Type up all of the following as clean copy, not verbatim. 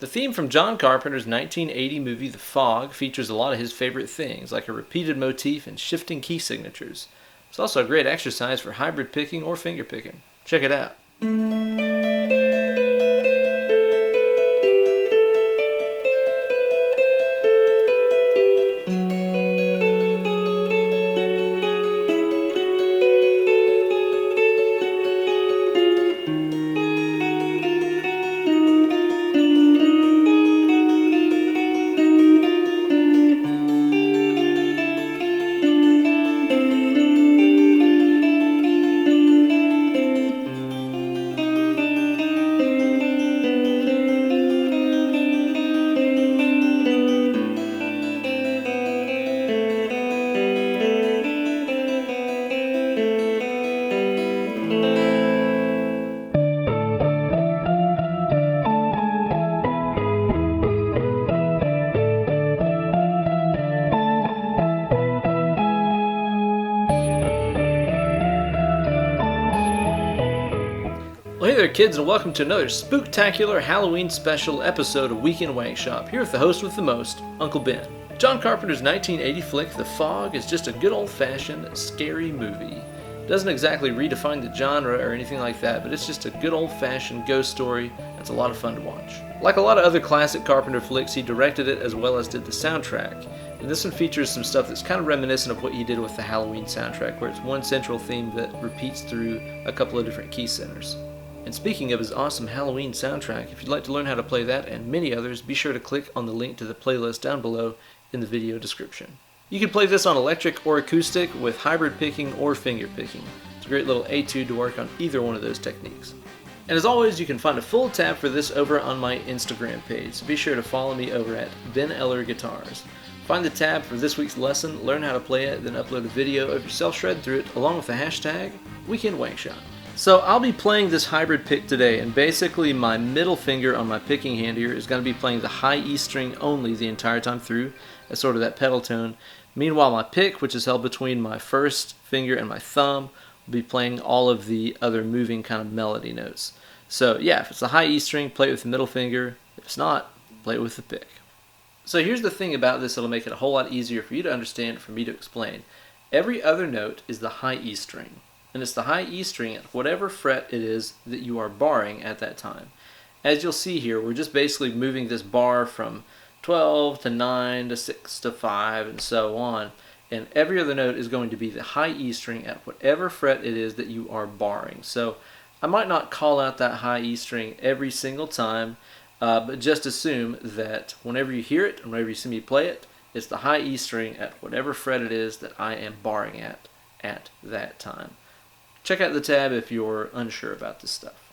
The theme from John Carpenter's 1980 movie The Fog features a lot of his favorite things, like a repeated motif and shifting key signatures. It's also a great exercise for hybrid picking or finger picking. Check it out. Well, hey there kids, and welcome to another spooktacular Halloween special episode of Weekend Wankshop, here with the host with the most, Uncle Ben. John Carpenter's 1980 flick, The Fog, is just a good old-fashioned, scary movie. It doesn't exactly redefine the genre or anything like that, but it's just a good old-fashioned ghost story that's a lot of fun to watch. Like a lot of other classic Carpenter flicks, he directed it as well as did the soundtrack. And this one features some stuff that's kind of reminiscent of what he did with the Halloween soundtrack, where it's one central theme that repeats through a couple of different key centers. And speaking of his awesome Halloween soundtrack, if you'd like to learn how to play that and many others, be sure to click on the link to the playlist down below in the video description. You can play this on electric or acoustic with hybrid picking or finger picking. It's a great little etude to work on either one of those techniques. And as always, you can find a full tab for this over on my Instagram page, so be sure to follow me over at Eller Guitars. Find the tab for this week's lesson, learn how to play it, then upload a video of yourself shred through it along with the hashtag Weekend Wankshop. So I'll be playing this hybrid pick today, and basically my middle finger on my picking hand here is going to be playing the high E string only the entire time through, as sort of that pedal tone. Meanwhile, my pick, which is held between my first finger and my thumb, will be playing all of the other moving kind of melody notes. So yeah, if it's a high E string, play it with the middle finger. If it's not, play it with the pick. So here's the thing about this that'll make it a whole lot easier for you to understand, for me to explain. Every other note is the high E string. And it's the high E string at whatever fret it is that you are barring at that time. As you'll see here, we're just basically moving this bar from 12 to 9 to 6 to 5 and so on. And every other note is going to be the high E string at whatever fret it is that you are barring. So I might not call out that high E string every single time, but just assume that whenever you hear it and whenever you see me play it, it's the high E string at whatever fret it is that I am barring at that time. Check out the tab if you're unsure about this stuff.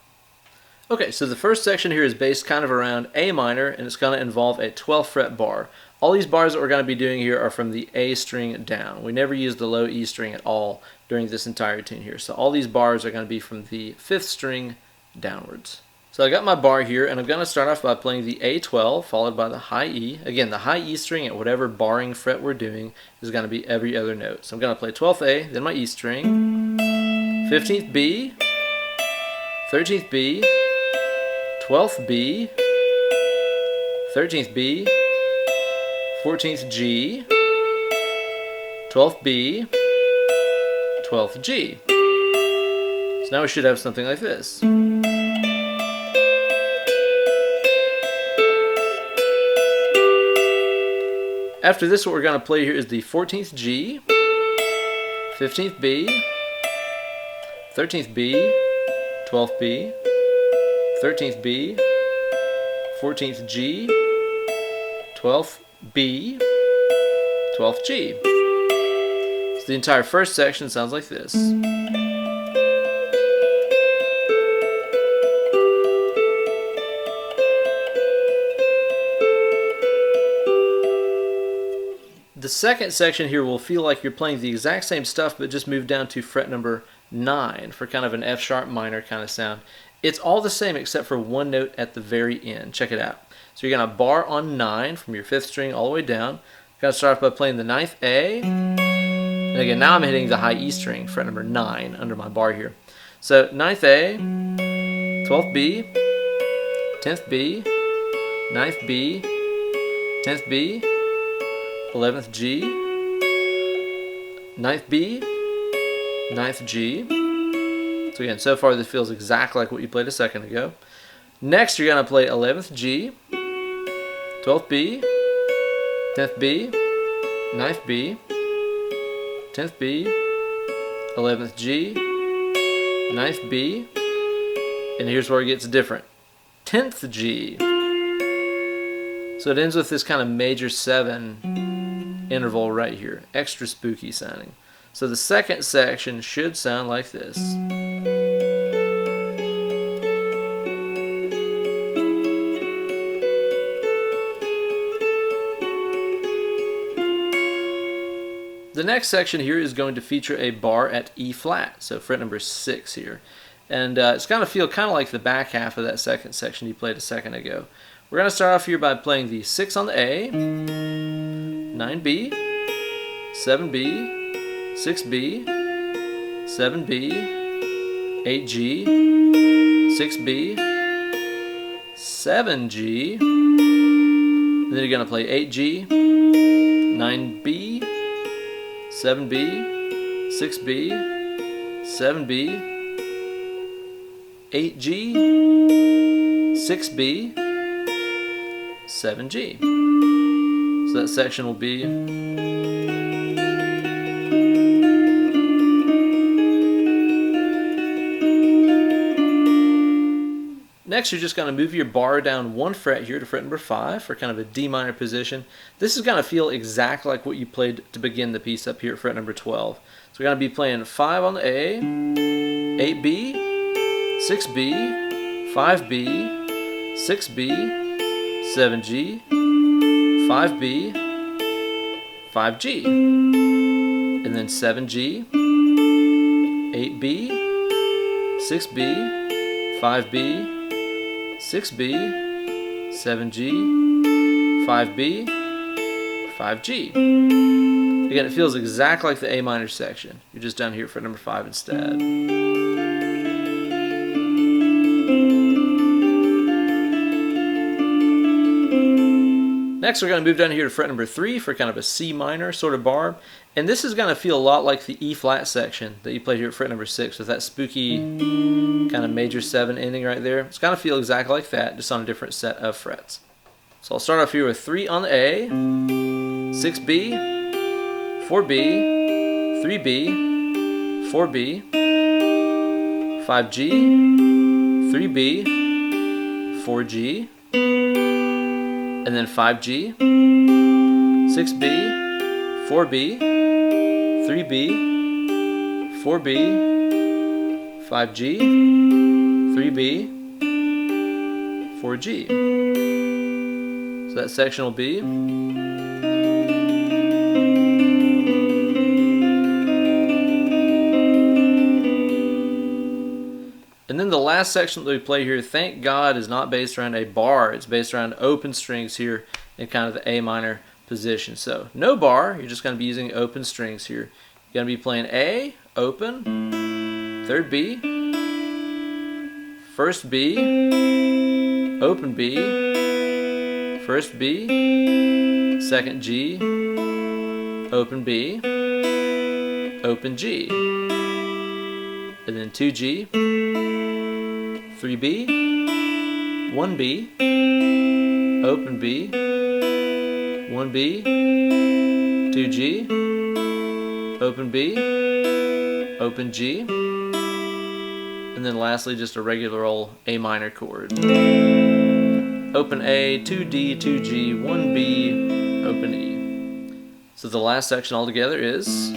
Okay, so the first section here is based kind of around A minor, and it's going to involve a 12th fret bar. All these bars that we're going to be doing here are from the A string down. We never use the low E string at all during this entire tune here. So all these bars are going to be from the 5th string downwards. So I got my bar here, and I'm going to start off by playing the A12 followed by the high E. Again, the high E string at whatever barring fret we're doing is going to be every other note. So I'm going to play 12th A, then my E string, 15th B, 13th B, 12th B, 13th B, 14th G, 12th B, 12th G. So now we should have something like this. After this, what we're going to play here is the 14th G, 15th B, 13th B, 12th B, 13th B, 14th G, 12th B, 12th G. So the entire first section sounds like this. The second section here will feel like you're playing the exact same stuff, but just move down to fret number 9 for kind of an F sharp minor kind of sound. It's all the same except for one note at the very end. Check it out. So you're going to bar on 9 from your 5th string all the way down. You're going to start off by playing the 9th A. And again, now I'm hitting the high E string, fret number 9 under my bar here. So 9th A, 12th B, 10th B, ninth B, 10th B, 11th G, 9th B, 9th G. So again, so far this feels exactly like what you played a second ago. Next, you're going to play 11th G, 12th B, 10th B, 9th B, 10th B, 11th G, 9th B, and here's where it gets different. 10th G. So it ends with this kind of major 7 interval right here. Extra spooky sounding. So the second section should sound like this. The next section here is going to feature a bar at E flat, so fret number 6 here. And it's going to feel kind of like the back half of that second section you played a second ago. We're going to start off here by playing the 6 on the A, 9B, 7B, 6B, 7B, 8G, 6B, 7G, and then you're going to play 8G, 9B, 7B, 6B, 7B, 8G, 6B, 7G. So that section will be next. You're just going to move your bar down 1 fret here to fret number 5 for kind of a D minor position. This is going to feel exactly like what you played to begin the piece up here at fret number 12. So we're going to be playing 5 on the A, 8B, 6B, 5B, 6B, 7G, 5B, 5G, and then 7G, 8B, 6B, 5B, 6B, 7G, 5B, 5G. Again, it feels exactly like the A minor section. You're just down here for number 5 instead. Next, we're going to move down here to fret number 3 for kind of a C minor sort of bar. And this is going to feel a lot like the E flat section that you played here at fret number 6 with that spooky kind of major 7 ending right there. It's going to feel exactly like that, just on a different set of frets. So I'll start off here with 3 on the A, 6B, 4B, 3B, 4B, 5G, 3B, 4G, and then 5G, 6B, 4B, 3B, 4B, 5G, 3B, 4G. So that section will be and then the last section that we play here, thank God, is not based around a bar. It's based around open strings here in kind of the A minor position. So no bar, you're just going to be using open strings here. You're going to be playing A, open, 3rd B, 1st B, open B, 1st B, 2nd G, open B, open G, and then 2G, 3B, 1B, open B, 1B, 2G, open B, open G, and then lastly just a regular old A minor chord. Open A, 2D, 2G, 1B, open E. So the last section altogether is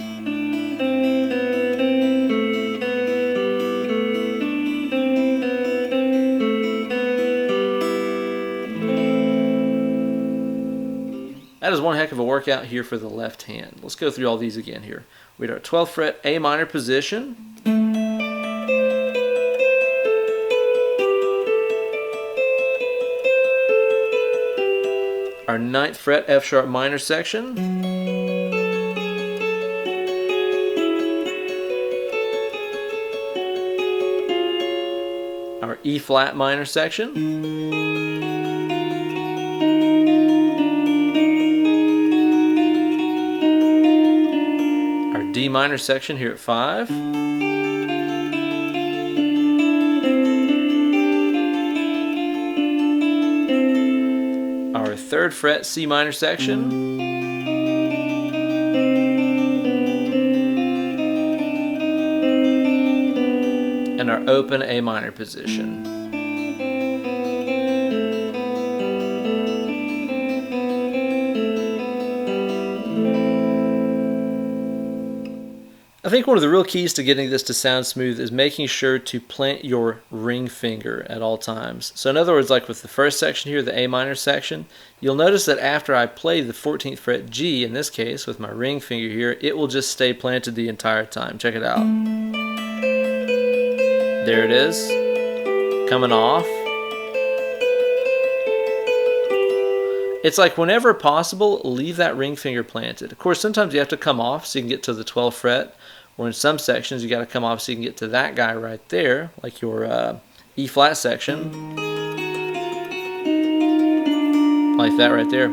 that is one heck of a workout here for the left hand. Let's go through all these again here. We had our 12th fret A minor position. Our 9th fret F sharp minor section. Our E flat minor section. minor section here at 5. Our 3rd fret C minor section. And our open A minor position. I think one of the real keys to getting this to sound smooth is making sure to plant your ring finger at all times. So in other words, like with the first section here, the A minor section, you'll notice that after I play the 14th fret G, in this case, with my ring finger here, it will just stay planted the entire time. Check it out. There it is, coming off. It's like whenever possible, leave that ring finger planted. Of course, sometimes you have to come off so you can get to the 12th fret, or in some sections you got to come off so you can get to that guy right there, like your E flat section, like that right there.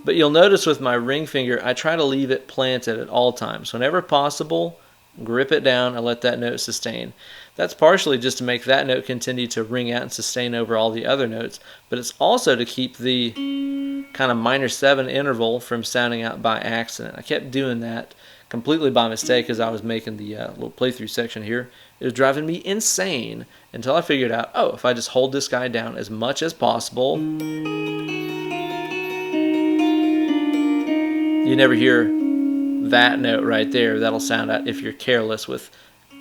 But you'll notice with my ring finger, I try to leave it planted at all times. Whenever possible, grip it down and let that note sustain. That's partially just to make that note continue to ring out and sustain over all the other notes, but it's also to keep the kind of minor 7 interval from sounding out by accident. I kept doing that completely by mistake as I was making the little playthrough section here. It was driving me insane until I figured out, oh, if I just hold this guy down as much as possible, you never hear that note right there. That'll sound out if you're careless with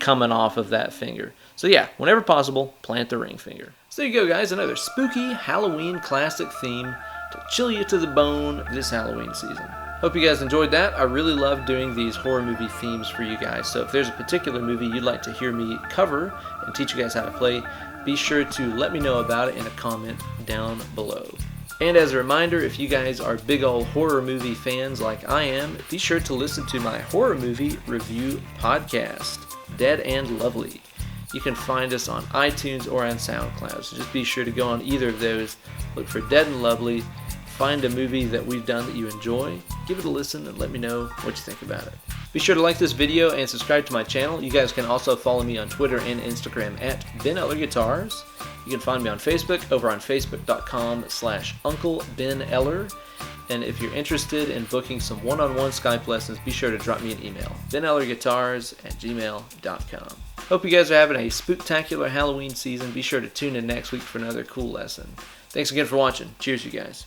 coming off of that finger. So yeah, whenever possible, plant the ring finger. So there you go, guys, another spooky Halloween classic theme to chill you to the bone this Halloween season. Hope you guys enjoyed that. I really love doing these horror movie themes for you guys. So if there's a particular movie you'd like to hear me cover and teach you guys how to play, be sure to let me know about it in a comment down below. And as a reminder, if you guys are big old horror movie fans like I am, be sure to listen to my horror movie review podcast, Dead and Lovely. You can find us on iTunes or on SoundCloud, so just be sure to go on either of those, look for Dead and Lovely, find a movie that we've done that you enjoy, give it a listen, and let me know what you think about it. Be sure to like this video and subscribe to my channel. You guys can also follow me on Twitter and Instagram at Eller Guitars. You can find me on Facebook over on facebook.com/Uncle Ben Eller. And if you're interested in booking some one-on-one Skype lessons, be sure to drop me an email, benellerguitars@gmail.com. Hope you guys are having a spooktacular Halloween season. Be sure to tune in next week for another cool lesson. Thanks again for watching. Cheers, you guys.